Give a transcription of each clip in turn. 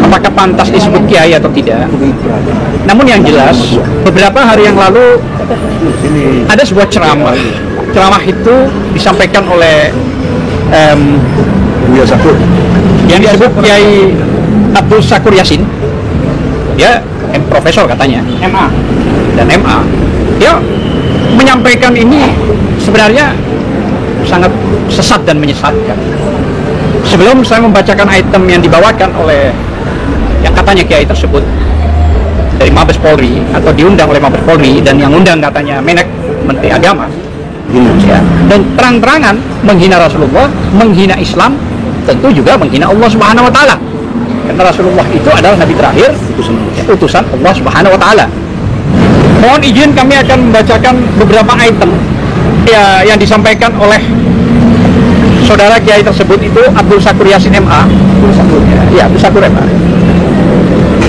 apakah pantas disebut kiai atau tidak. Namun yang jelas, beberapa hari yang lalu ada sebuah ceramah. Ceramah itu disampaikan oleh yang disebut Kiai Abdul Syakur Yasin. Dia profesor katanya, MA dan MA. Dia menyampaikan ini sebenarnya sangat sesat dan menyesatkan. Sebelum saya membacakan item yang dibawakan oleh yang katanya kiai tersebut dari Mabes Polri atau diundang oleh Mabes Polri, dan yang undang katanya Menek, Menteri Agama, ya, dan terang-terangan menghina Rasulullah, menghina Islam, tentu juga menghina Allah Subhanahu Wa Taala. Karena Rasulullah itu adalah Nabi terakhir, utusan Allah Subhanahu Wa Taala. Mohon izin kami akan membacakan beberapa item ya, yang disampaikan oleh saudara kiai tersebut itu Abdul Syakur Yasin MA. Abdul Syakur MA.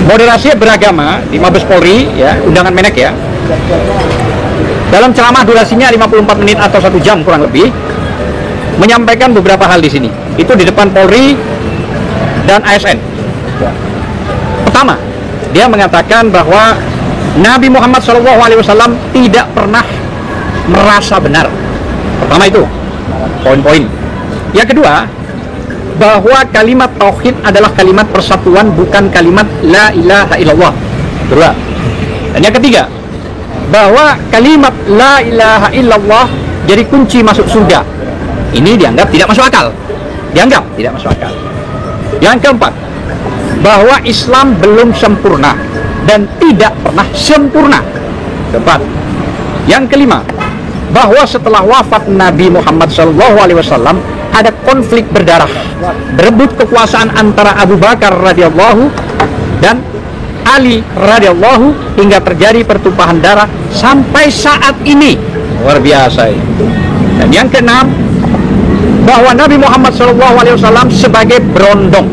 Moderasi beragama di Mabes Polri, ya, undangan Menek ya. Dalam ceramah durasinya 54 menit atau 1 jam kurang lebih, menyampaikan beberapa hal di sini. Itu di depan Polri dan ASN. Pertama, dia mengatakan bahwa Nabi Muhammad SAW tidak pernah merasa benar. Pertama itu poin-poin. Yang kedua, bahwa kalimat tauhid adalah kalimat persatuan, bukan kalimat la ilaha illallah. Kedua. Dan yang ketiga, bahwa kalimat la ilaha illallah jadi kunci masuk surga. Ini dianggap tidak masuk akal. Dianggap tidak masuk akal. Yang keempat, bahwa Islam belum sempurna dan tidak pernah sempurna. Keempat. Yang kelima, bahwa setelah wafat Nabi Muhammad SAW ada konflik berdarah, berebut kekuasaan antara Abu Bakar radhiyallahu dan Ali radhiyallahu, hingga terjadi pertumpahan darah sampai saat ini. Luar biasa ini. Dan yang keenam, bahwa Nabi Muhammad SAW sebagai berondong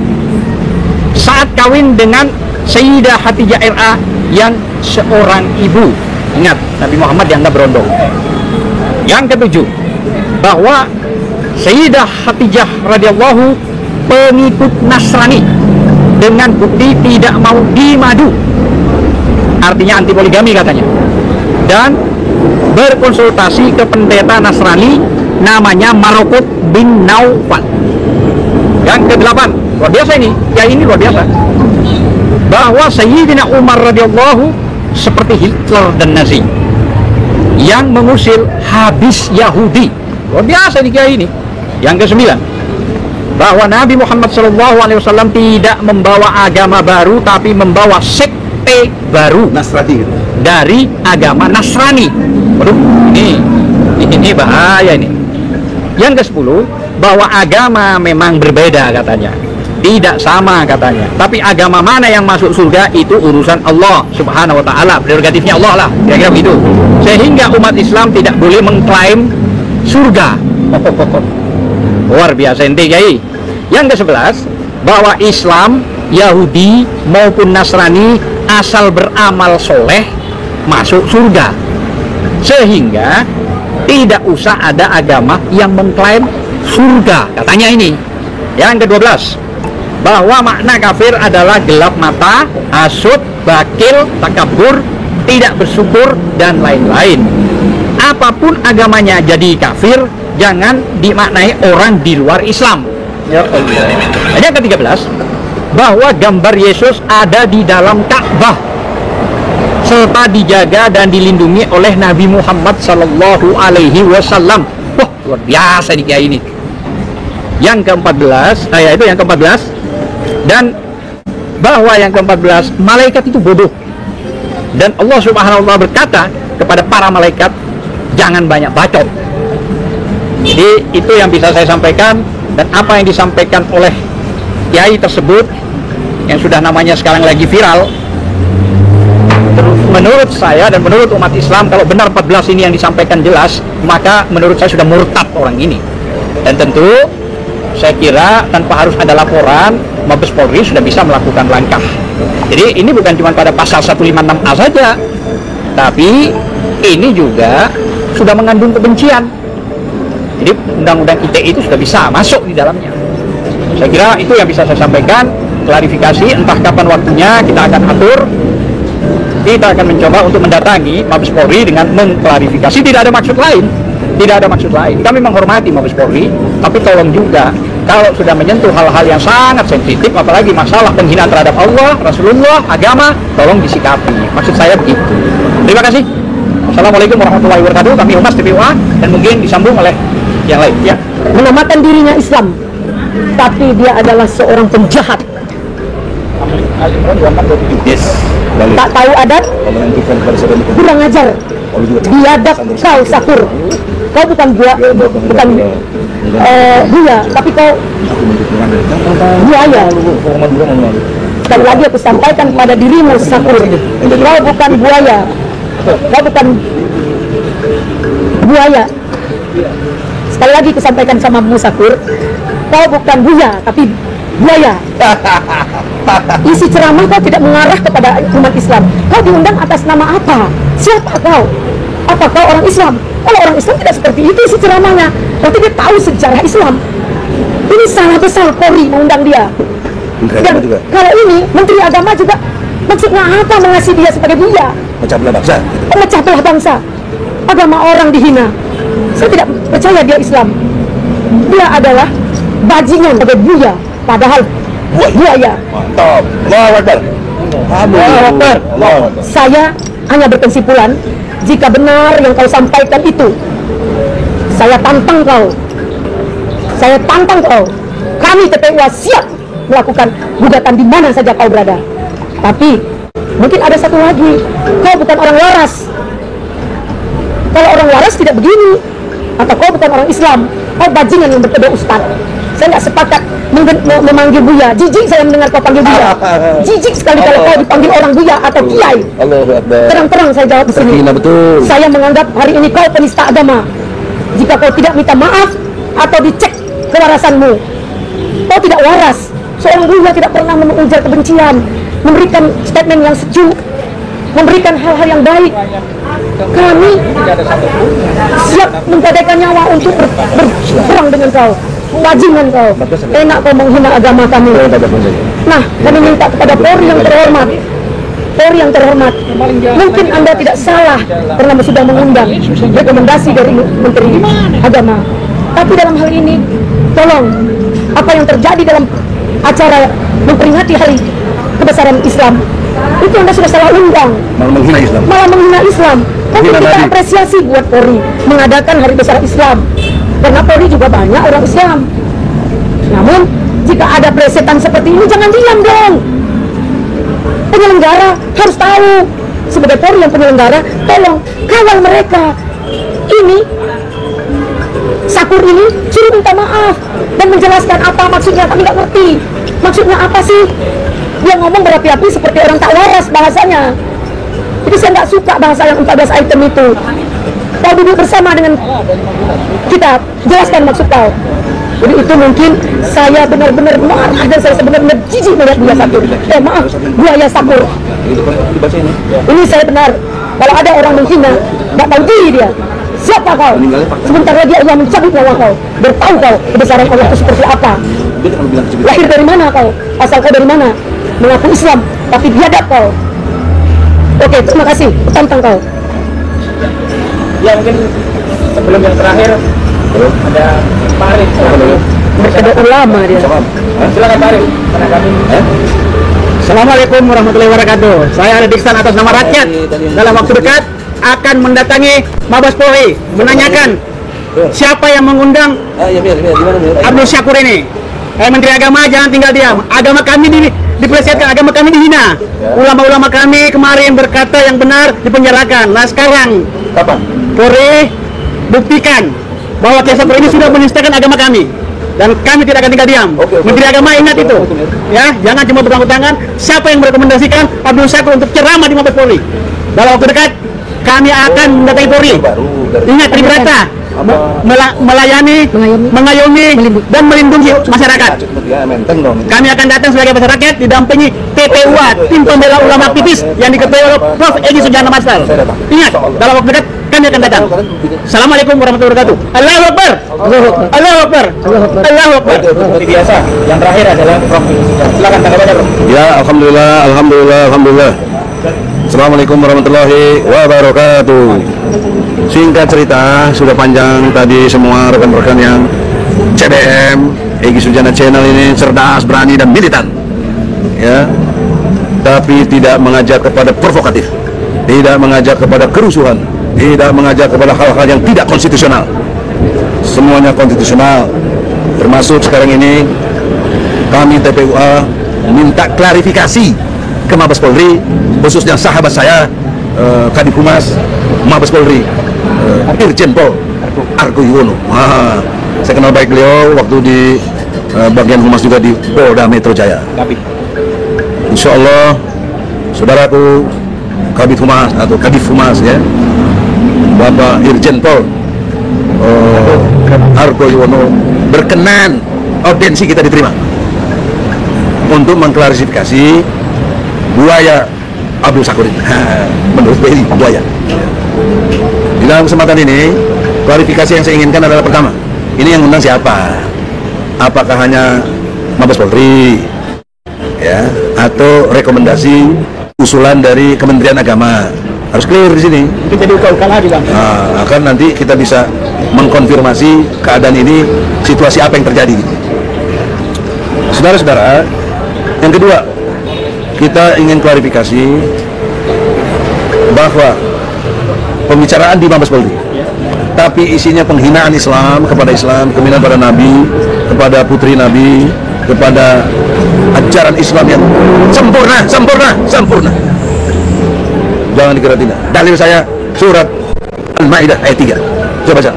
saat kawin dengan Sayyidah Khadijah RA yang seorang ibu. Ingat, Nabi Muhammad dianggap berondong. Yang ketujuh, bahwa Sayyidah Khadijah radhiyallahu pengikut Nasrani dengan bukti tidak mau dimadu, artinya anti poligami katanya, dan berkonsultasi ke pendeta Nasrani namanya Marokot bin Naufal. Yang kedelapan, luar biasa ini, ya ini luar biasa, bahwa Sayyidina Umar radhiyallahu seperti Hitler dan Nazi yang mengusir habis Yahudi. Luar biasa ini kiai ini. Yang kesembilan, bahwa Nabi Muhammad SAW tidak membawa agama baru, tapi membawa sekte baru Nasrani dari agama Nasrani. Waduh, ini bahaya ini. Yang ke-10, bahwa agama memang berbeda katanya, tidak sama katanya, tapi agama mana yang masuk surga itu urusan Allah Subhanahu Wa Taala, prerogatifnya Allah lah, kira-kira begitu. Sehingga umat Islam tidak boleh mengklaim surga. Luar biasa ente kiai. Yang ke-11, bahwa Islam, Yahudi maupun Nasrani asal beramal soleh masuk surga, sehingga tidak usah ada agama yang mengklaim surga katanya ini. Yang ke-12, bahwa makna kafir adalah gelap mata, hasud, bakil, takabur, tidak bersyukur, dan lain-lain. Apapun agamanya jadi kafir, jangan dimaknai orang di luar Islam. Ya Allah. Dan yang ke-13, bahwa gambar Yesus ada di dalam Ka'bah serta dijaga dan dilindungi oleh Nabi Muhammad Sallallahu Alaihi Wasallam. Wah, luar biasa nih kayak ini. Yang ke-14, itu yang ke-14, dan bahwa yang ke-14, malaikat itu bodoh, dan Allah Subhanahu Wa Taala berkata kepada para malaikat, jangan banyak bacot. Jadi itu yang bisa saya sampaikan, dan apa yang disampaikan oleh kiai tersebut yang sudah namanya sekarang lagi viral. Menurut saya dan menurut umat Islam, kalau benar 14 ini yang disampaikan jelas, maka menurut saya sudah murtad orang ini. Dan tentu saya kira tanpa harus ada laporan, Mabes Polri sudah bisa melakukan langkah. Jadi ini bukan cuma pada pasal 156A saja, tapi ini juga sudah mengandung kebencian. Jadi undang-undang ITE itu sudah bisa masuk di dalamnya. Saya kira itu yang bisa saya sampaikan. klarifikasi, entah kapan waktunya kita akan atur. Kita akan mencoba untuk mendatangi Mabes Polri dengan mengklarifikasi. Tidak ada maksud lain, tidak ada maksud lain. Kami menghormati Mabes Polri, tapi tolong juga kalau sudah menyentuh hal-hal yang sangat sensitif, apalagi masalah penghinaan terhadap Allah, Rasulullah, agama, tolong disikapi. Maksud saya begitu. Terima kasih. Assalamualaikum warahmatullahi wabarakatuh. Kami Humas TPUA dan mungkin disambung oleh yang lain. Ya. Menamakan dirinya Islam, tapi dia adalah seorang penjahat. Yes. Tak tahu adat, kurang ajar, biadab kau Sakur. Kau bukan bukan buaya, tapi kau buaya. Sekali lagi aku sampaikan pada dirimu Sakur, kau bukan buaya, kau bukan buaya. Sekali lagi aku sampaikan sama Sakur, kau bukan buaya, tapi buaya. Isi ceramah kau tidak mengarah kepada umat Islam. Kau diundang atas nama apa? Siapa kau? Apa kau orang Islam? Kalau orang Islam tidak seperti itu isi ceramahnya. Berarti dia tahu sejarah Islam. Ini salah besar Polri mengundang dia. Dan kalau ini Menteri Agama juga, maksudnya apa mengasihi dia sebagai buaya? Pecah belah bangsa. Pemecah belah bangsa. Agama orang dihina. Saya tidak percaya dia Islam. Dia adalah bajingan sebagai buaya. Padahal buaya. Mantap. Allahu Akbar. Allahu Akbar. Saya hanya berkesimpulan, jika benar yang kau sampaikan itu, saya tantang kau. Saya tantang kau. Kami TPUA siap melakukan gugatan di mana saja kau berada. Tapi mungkin ada satu lagi, kau bukan orang waras. Kalau orang waras tidak begini. Atau kau bukan orang Islam, kau bajingan yang berkedok ustaz. Saya nggak sepakat memanggil buya. Jijik saya mendengar kau panggil buya. Jijik sekali kalau kau dipanggil orang buya atau kiai. Terang-terang saya jawab di sini. Saya menganggap hari ini kau penista agama. Jika kau tidak minta maaf atau dicek kewarasanmu, kau tidak waras. Seorang buya tidak pernah mengujar kebencian, memberikan statement yang sejuk, memberikan hal-hal yang baik. Kami siap menggadaikan nyawa untuk berperang dengan kau. Bajingan kau, enak kau menghina agama kami. Nah, kami minta kepada Polri yang terhormat, Polri yang terhormat, mungkin Anda tidak salah karena sudah mengundang rekomendasi dari Menteri Agama. Tapi dalam hal ini, tolong, apa yang terjadi dalam acara memperingati hari kebesaran Islam, itu Anda sudah salah undang. Malah menghina Islam. Tapi kita apresiasi buat Polri mengadakan hari besar Islam. Karena Polri juga banyak orang Islam. Namun, jika ada plesetan seperti ini, jangan diam dong. Penyelenggara harus tahu. Sebagai Polri yang penyelenggara, tolong kawal mereka. Ini, Sakur ini suruh minta maaf dan menjelaskan apa maksudnya. Kami nggak ngerti. Maksudnya apa sih? Dia ngomong berapi-api seperti orang tak waras bahasanya. Jadi saya nggak suka bahasa yang 14 item itu. Kau duduk bersama dengan kita, jelaskan maksud kau. Jadi itu mungkin saya benar-benar marah dan saya benar-benar jijik melihat dia Sakur. Maaf, buaya Sakur. Ini saya benar. Kalau ada orang menghina, nggak tahu diri dia. Siapa kau? Sebentar lagi Allah mencabut nyawa kau. Bertahu kau kebesaran Allah itu seperti apa. Lahir dari mana kau? Asal kau dari mana? Mengaku Islam, tapi biadab kau. Oke, terima kasih. Tantang kau. Ya mungkin sebelum yang terakhir ada Pak Arif. Berkedok ulama dia. Silakan Pak Arif. Assalamualaikum warahmatullahi wabarakatuh. Saya ada Diksan atas nama rakyat. Dalam waktu dekat akan mendatangi Mabes Polri menanyakan siapa yang mengundang Abdul Syakur ini. Menteri Agama jangan tinggal diam. Agama kami dipelesetkan, agama kami dihina. Ulama-ulama kami kemarin berkata yang benar dipenjarakan. Nah sekarang Kapan? Polri buktikan bahwa Syakur ini sudah menistakan agama kami. Dan kami tidak akan tinggal diam. Menteri Agama ingat itu. Ya, jangan cuma bertanggung tangan. Siapa yang merekomendasikan Abdul Syakur untuk ceramah di Mabes Polri? Dalam waktu dekat kami akan mendatangi Polri. Ingat Tribrata, melayani, mengayomi, dan melindungi masyarakat. Kami akan datang sebagai masyarakat didampingi TPUA, tim pembela ulama aktivis yang diketuai oleh Prof. Edi Sujana Masal. Ingat, dalam waktu dekat kami akan datang. Assalamualaikum warahmatullahi wabarakatuh. Allahu Akbar. Allahu Akbar. Allahu Akbar. Seperti biasa. Yang terakhir adalah Prof. Silakan tanggapannya, Prof. Ya, alhamdulillah. Assalamualaikum warahmatullahi wabarakatuh. Singkat cerita, sudah panjang tadi semua rekan-rekan yang CDM, Egy Sujana Channel ini cerdas, berani dan militan. Ya. Tapi tidak mengajak kepada provokatif, tidak mengajak kepada kerusuhan, tidak mengajak kepada hal-hal yang tidak konstitusional. Semuanya konstitusional. Termasuk sekarang ini kami TPUA minta klarifikasi ke Mabes Polri, khususnya sahabat saya Kadif Humas Mabes Polri, Irjen Pol Argo Yuwono. Saya kenal baik beliau waktu di bagian humas juga di Polda Metro Jaya. Insya Allah, saudaraku Kabid Humas atau Kadif Humas ya, Bapak Irjen Pol Argo Yuwono berkenan audiensi kita diterima untuk mengklarifikasi buaya Abdul Sakur ini. Menurut BNI buaya. Di dalam kesempatan ini, klarifikasi yang saya inginkan adalah pertama, ini yang undang siapa? Apakah hanya Mabes Polri, ya, atau rekomendasi usulan dari Kementerian Agama? Harus clear di sini. Itu jadi ugal-ugal lagi, Bang. Nah, akan nanti kita bisa mengkonfirmasi keadaan ini, situasi apa yang terjadi. Saudara-saudara, yang kedua, kita ingin klarifikasi bahwa pembicaraan di Mabes Polri, tapi isinya penghinaan Islam, penghinaan pada Nabi, kepada putri Nabi, kepada ajaran Islam yang sempurna. Jangan dikira tidak. Dalil saya surat Al-Maidah ayat 3. Coba baca.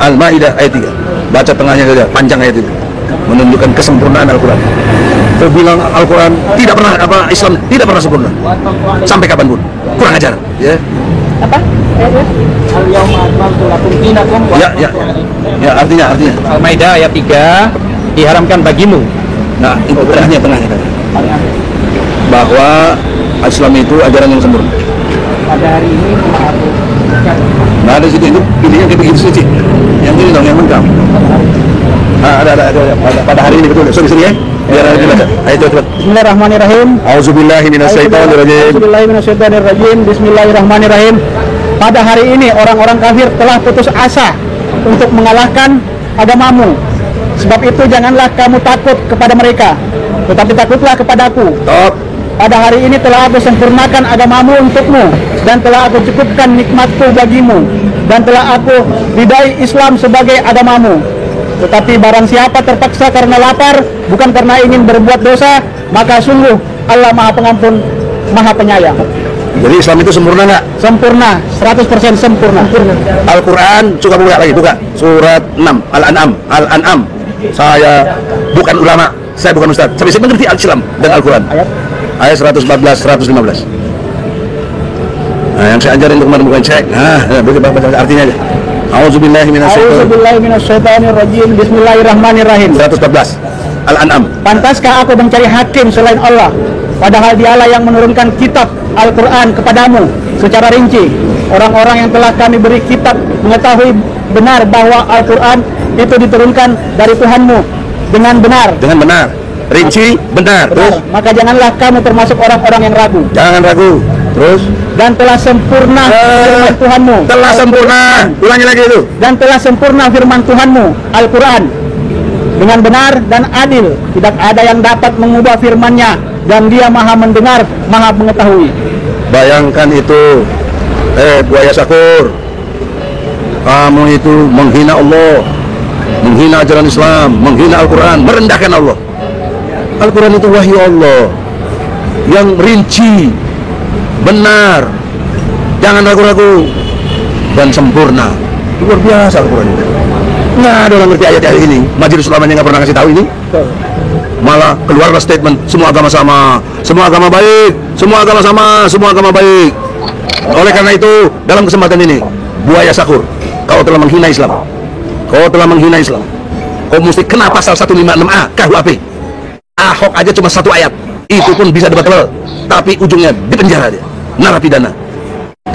Al-Maidah ayat 3. Baca tengahnya saja, panjang ayat itu. Menunjukkan kesempurnaan Al-Quran. Terbilang Al-Quran tidak pernah Islam tidak pernah sempurna sampai kapanpun. Kurang ajar, ya. Apa? Ya, artinya. Al-Maidah ayat 3 diharamkan bagimu. Nah, itu tengahnya kan. Bahwa Islam itu ajaran yang sempurna. Pada hari ini Nah, ada situ itu pilihnya kayak begitu sih. Yang ini dong yang lengkap. Ada pada hari ini betul. Sorry ya. Biar ada dibaca. Ayo cepat. Bismillahirrahmanirrahim. Auzubillahi minasyaitonirrajim. Bismillahirrahmanirrahim. Pada hari ini orang-orang kafir telah putus asa untuk mengalahkan agamamu. Sebab itu janganlah kamu takut kepada mereka, tetapi takutlah kepadaku. Stop. Pada hari ini telah aku sempurnakan agamamu untukmu, dan telah aku cukupkan nikmatku bagimu, dan telah aku ridai Islam sebagai agamamu. Tetapi barang siapa terpaksa karena lapar, bukan karena ingin berbuat dosa, maka sungguh Allah Maha Pengampun, Maha Penyayang. Jadi Islam itu sempurna nggak? Sempurna, 100% sempurna. Al-Quran, coba buka lagi, buka. Surat 6, Al-An'am. Saya bukan ulama, saya bukan ustaz. Tapi saya mengerti Al-Islam dan Al-Quran. Ayat 114, 115. Nah, yang saya ajarin untuk kemarin bukan cek. Baca artinya aja. Auzubillahi minasyaitonirrajim. Bismillahirrahmanirrahim. 114. Al-An'am. Pantaskah aku mencari hakim selain Allah, padahal dialah yang menurunkan kitab Al-Quran kepadamu secara rinci. Orang-orang yang telah kami beri kitab mengetahui benar bahwa Al-Quran itu diturunkan dari Tuhanmu dengan benar. Dengan benar. Rinci, benar. Terus? Maka janganlah kamu termasuk orang-orang yang ragu. Jangan ragu. Terus? Dan telah sempurna firman Tuhanmu. Telah sempurna. Ulangi lagi itu. Dan telah sempurna firman Tuhanmu, Al-Quran, dengan benar dan adil. Tidak ada yang dapat mengubah firman-Nya, dan Dia Maha mendengar, Maha mengetahui. Bayangkan itu, buaya Sakur, kamu itu menghina Allah, menghina ajaran Islam, menghina Al-Quran, merendahkan Allah. Al-Quran itu wahyu Allah yang rinci, benar, jangan ragu-ragu, dan sempurna. Luar biasa Al-Quran itu. Nggak ada orang ngerti ayat-ayat ini. Majelis Ulamanya nggak pernah kasih tahu ini. Malah keluarlah statement semua agama sama, semua agama baik, semua agama sama, semua agama baik. Oleh karena itu, dalam kesempatan ini, buaya Sakur, kau telah menghina Islam. Kau telah menghina Islam. Kau mesti kena pasal 156A KUHP. Ahok aja cuma 1 ayat, itu pun bisa debatable, tapi ujungnya di penjara dia, narapidana.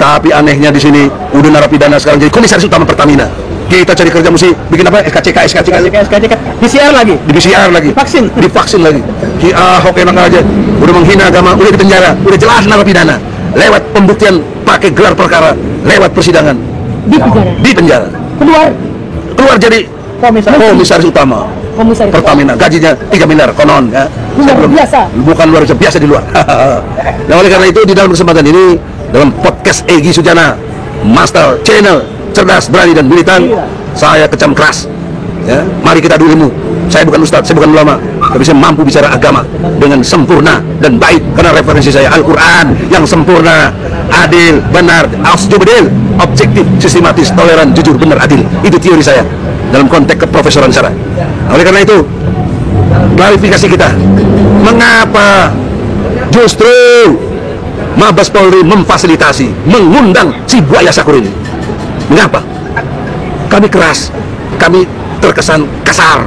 Tapi anehnya di sini udah narapidana sekarang jadi komisaris utama Pertamina. Kita cari kerja mesti bikin apa? SKCK. PCR lagi. Di PCR lagi. Divaksin lagi. Si Ahok enak aja. Udah menghina agama, udah di penjara, udah jelas narapidana. Lewat pembuktian pakai gelar perkara, lewat persidangan. Di penjara. Keluar jadi komisaris utama. Pertamina, gajinya 3 miliar konon ya. Luar biasa. Bukan luar biasa di luar. Nah, oleh karena itu di dalam kesempatan ini dalam podcast Egy Sujana Master Channel Cerdas, Berani dan Militan, saya kecam keras ya. Mari kita adu ilmu. Saya bukan ustadz, saya bukan ulama, tapi saya mampu bicara agama dengan sempurna dan baik karena referensi saya Al-Quran yang sempurna, adil, benar, asjubdil, objektif, sistematis, toleran, jujur, benar, adil. Itu teori saya dalam konteks keprofesoran saya. Oleh karena itu, klarifikasi kita, mengapa justru Mabes Polri memfasilitasi, mengundang si buaya Sakur ini? Mengapa? Kami keras, kami terkesan kasar.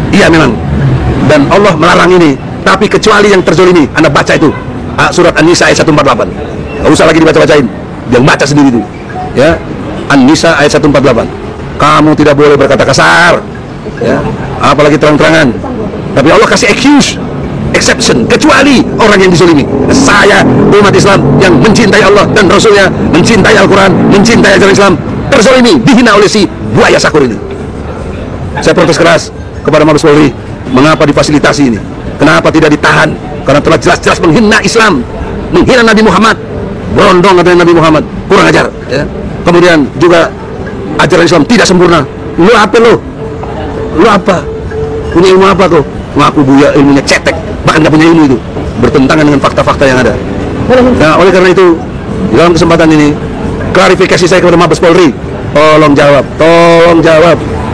Iya memang. Dan Allah melarang ini. Tapi kecuali yang terzolimi, Anda baca itu surat An-Nisa ayat 148. Gak usah lagi dibaca-bacain, yang baca sendiri itu ya. An-Nisa ayat 148. Kamu tidak boleh berkata kasar ya, apalagi terang-terangan. Tapi Allah kasih exception, kecuali orang yang dizolimi. Saya umat Islam yang mencintai Allah dan Rasulnya, mencintai Al-Quran, mencintai ajaran Islam, terzolimi, dihina oleh si buaya Sakur ini. Saya protes keras kepada Mabes Polri, mengapa difasilitasi ini? Kenapa tidak ditahan? Karena telah jelas-jelas menghina Islam, menghina Nabi Muhammad, berondong katanya Nabi Muhammad, kurang ajar ya. Kemudian juga ajaran Islam tidak sempurna. Lu apa lu? Lu apa? Punya ilmu apa kau? Ngaku buaya ilmunya cetek, bahkan gak punya ilmu itu, bertentangan dengan fakta-fakta yang ada. Nah, oleh karena itu, dalam kesempatan ini, klarifikasi saya kepada Mabes Polri, tolong jawab,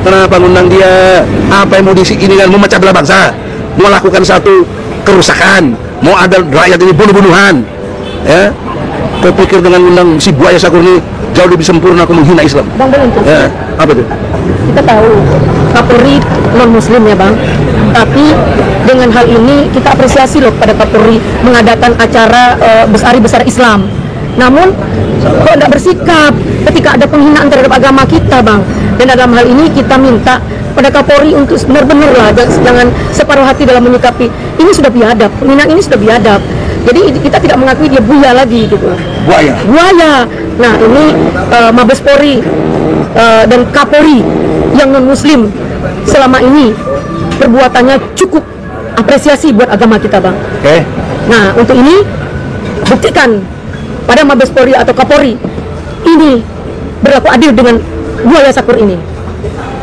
kenapa ngundang dia? Apa yang mau ini kan, mau memecah belah bangsa, mau lakukan satu kerusakan, mau ada rakyat ini bunuh-bunuhan, ya? Kau pikir dengan undang si buaya Sakur ini jauh lebih sempurna aku menghina Islam? Bang, boleh ya, apa itu? Kita tahu Kapolri non Muslim ya Bang, tapi dengan hal ini kita apresiasi loh pada Kapolri mengadakan acara besar Islam. Namun kok tidak bersikap ketika ada penghinaan terhadap agama kita Bang. Dan dalam hal ini kita minta pada Kapolri untuk benar-benar lah jangan separuh hati dalam menyikapi. Ini sudah biadab, penghinaan ini sudah biadab. Jadi kita tidak mengakui dia buaya lagi gitu. Buaya. Nah ini Mabes Polri dan Kapolri yang non Muslim selama ini perbuatannya cukup apresiasi buat agama kita Bang. Oke. Nah untuk ini buktikan pada Mabes Polri atau Kapolri ini berlaku adil dengan buaya Sakur ini.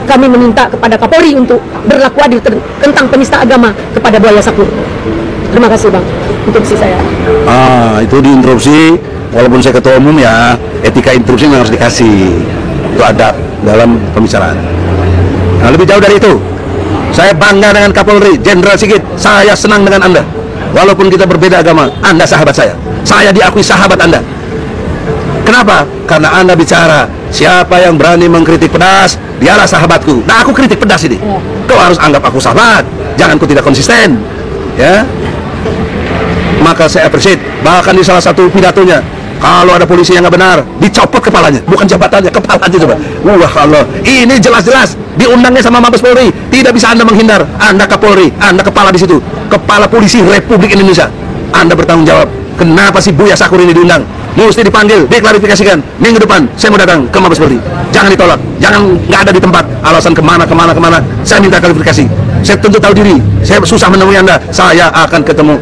Kami meminta kepada Kapolri untuk berlaku adil tentang penista agama kepada buaya Sakur. Terima kasih Bang interupsi saya. Itu diinterupsi, walaupun saya ketua umum ya, etika interupsi memang harus dikasih. Itu adab dalam pembicaraan. Nah, lebih jauh dari itu, saya bangga dengan Kapolri Jenderal Sigit. Saya senang dengan Anda. Walaupun kita berbeda agama, Anda sahabat saya. Saya diakui sahabat Anda. Kenapa? Karena Anda bicara, siapa yang berani mengkritik pedas, dialah sahabatku. Nah, aku kritik pedas ini. Kau harus anggap aku sahabat. Jangan kau tidak konsisten. Ya. Maka saya appreciate. Bahkan di salah satu pidatonya, kalau ada polisi yang nggak benar, dicopot kepalanya, bukan jabatannya, kepalanya coba. Wah Allah, ini jelas-jelas diundangnya sama Mabes Polri. Tidak bisa Anda menghindar. Anda Kapolri, Anda kepala di situ, kepala polisi Republik Indonesia. Anda bertanggung jawab. Kenapa si buaya Sakur ini diundang? Mesti dipanggil, diklarifikasikan. Minggu depan saya mau datang ke Mabes Polri. Jangan ditolak, jangan nggak ada di tempat. Alasan kemana. Saya minta klarifikasi. Saya tentu tahu diri. Saya susah menemui Anda. Saya akan ketemu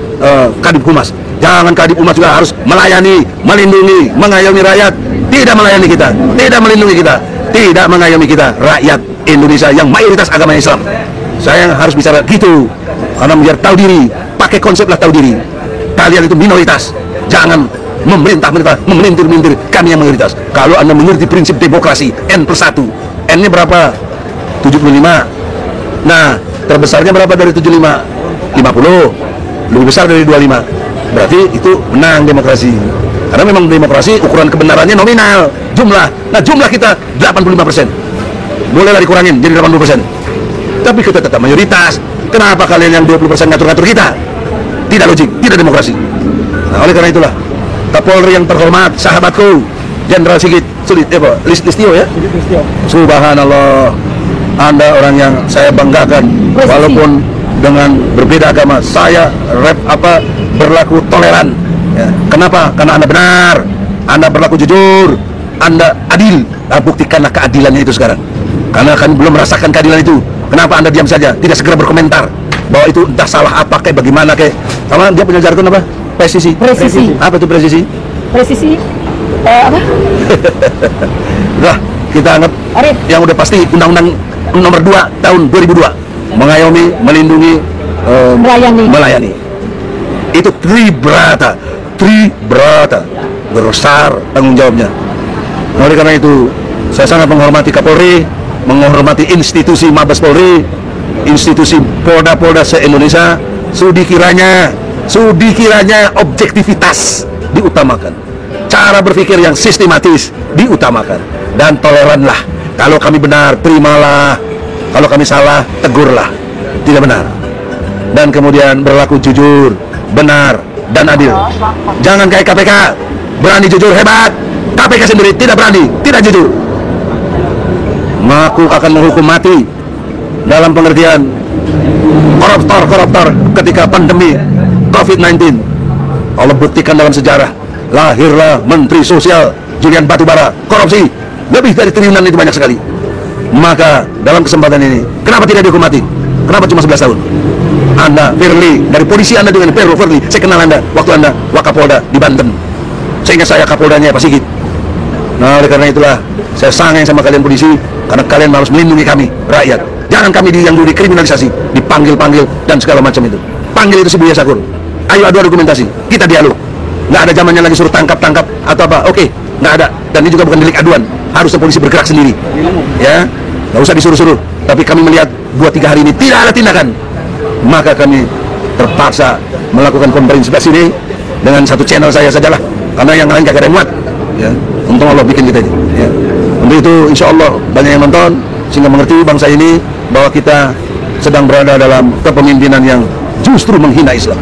Kadip Humas. Jangan Kadip Humas juga harus melayani, melindungi, mengayomi rakyat. Tidak melayani kita, tidak melindungi kita, tidak mengayomi kita. Rakyat Indonesia yang mayoritas agama Islam. Saya harus bicara gitu. Karena biar tahu diri, pakai konseplah tahu diri. Kalian itu minoritas. Jangan memerintah-merintah, memelintir-melintir. Kami yang mayoritas. Kalau Anda mengerti prinsip demokrasi, N+1. N-nya berapa? 75. Nah, terbesarnya berapa dari 75? 50. Lebih besar dari 25. Berarti itu menang demokrasi. Karena memang demokrasi ukuran kebenarannya nominal, jumlah. Nah, jumlah kita 85%. Bolehlah dikurangin jadi 80%. Tapi kita tetap mayoritas. Kenapa kalian yang 20% ngatur-ngatur kita? Tidak logik, tidak demokrasi. Nah, oleh karena itulah, Kapolri yang terhormat, sahabatku, Jenderal Sigit Listio ya. Subhanallah, Anda orang yang saya banggakan. Walaupun dengan berbeda agama, saya berlaku toleran. Ya. Kenapa? Karena Anda benar, Anda berlaku jujur, Anda adil. Nah, buktikanlah keadilannya itu sekarang. Karena kami belum merasakan keadilan itu. Kenapa Anda diam saja, tidak segera berkomentar bahwa itu entah salah apa kayak bagaimana kayak. Sama dia punya jargon apa? Presisi. Apa itu presisi? Apa? Nah, kita anggap Arif. yang udah pasti Undang-Undang Nomor 2 tahun 2002 mengayomi, melindungi, melayani. Itu tribrata, besar tanggung jawabnya. Oleh karena itu, saya sangat menghormati Kapolri, menghormati institusi Mabes Polri, institusi Polda-Polda se-Indonesia. Sudi kiranya objektivitas diutamakan, cara berpikir yang sistematis diutamakan, dan toleranlah. Kalau kami benar, terimalah. Kalau kami salah, tegurlah. Tidak benar. Dan kemudian berlaku jujur, benar, dan adil. Jangan kayak KPK, berani jujur hebat. KPK sendiri tidak berani, tidak jujur. Aku akan menghukum mati dalam pengertian koruptor ketika pandemi COVID-19. Allah buktikan dalam sejarah, lahirlah Menteri Sosial Julian Batubara, korupsi lebih dari triliunan, itu banyak sekali. Maka dalam kesempatan ini, kenapa tidak dihukum mati? Kenapa cuma 11 tahun? Anda, Firly, dari polisi Anda dengan Firly, saya kenal Anda waktu Anda Wakapolda di Banten, sehingga saya Kapoldanya Pak Sigit. Nah, oleh karena itulah saya sangat sama kalian polisi, karena kalian harus melindungi kami, rakyat. Jangan kami yang dulu dikriminalisasi, dipanggil-panggil dan segala macam itu. Panggil itu si Buya Syakur. Ayo adu argumentasi, kita dialog. Nggak ada zamannya lagi suruh tangkap atau apa. Oke, nggak ada. Dan ini juga bukan delik aduan. Harusnya polisi bergerak sendiri. Ya, nggak usah disuruh-suruh. Tapi kami melihat 2-3 hari ini tidak ada tindakan, maka kami terpaksa melakukan konferensi pers ini dengan satu channel saya sajalah, karena yang lain gak ada yang muat. Ya, untung Allah bikin kita ini. Ya. Untuk itu, insya Allah banyak yang nonton sehingga mengerti bangsa ini bahwa kita sedang berada dalam kepemimpinan yang justru menghina Islam.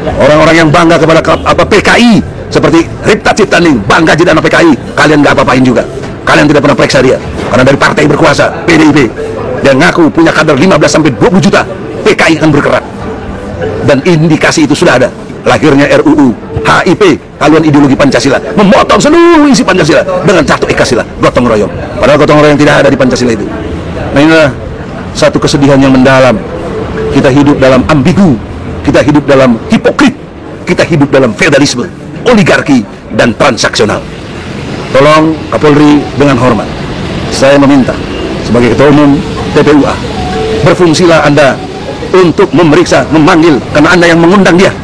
Orang-orang yang bangga kepada PKI seperti Ripta Ciptaning, bangga jadi anak PKI, kalian nggak apa-apain juga. Kalian tidak pernah periksa dia, karena dari partai berkuasa PDIP dia ngaku punya kader 15-20 juta. PKI akan bergerak, dan indikasi itu sudah ada. Lahirnya RUU HIP, haluan ideologi Pancasila, memotong seluruh isi Pancasila dengan satu ekasila, gotong royong. Padahal gotong royong tidak ada di Pancasila itu. Nah, inilah satu kesedihan yang mendalam. Kita hidup dalam ambigu, kita hidup dalam hipokrit, kita hidup dalam feodalisme, oligarki, dan transaksional. Tolong Kapolri, dengan hormat saya meminta sebagai Ketua Umum TPUA, berfungsilah Anda untuk memeriksa, memanggil, karena Anda yang mengundang dia.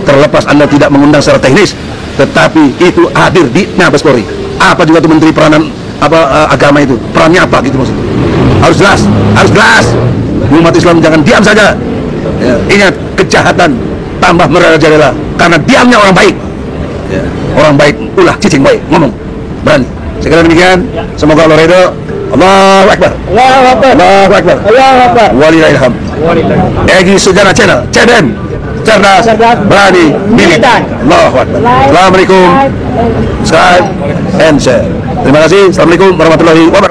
Terlepas Anda tidak mengundang secara teknis, tetapi itu hadir di Mabes Polri. Apa juga itu Menteri Peranan agama itu, perannya apa gitu maksudnya? Harus jelas. Umat Islam jangan diam saja. Ya, ingat, kejahatan tambah merajalela karena diamnya orang baik. Ya, orang baik ulah cicing baik ngomong berani. Sekali demikian, semoga Allah ridho. Allahu Akbar. Allahu Akbar. Allahu Akbar. Allahu Akbar. Walillahilham. Egy Sujana Channel, CDM, cerdas, berani, militan. Allahu Akbar. Assalamualaikum. Subscribe and share. Terima kasih. Assalamualaikum warahmatullahi wabarakatuh.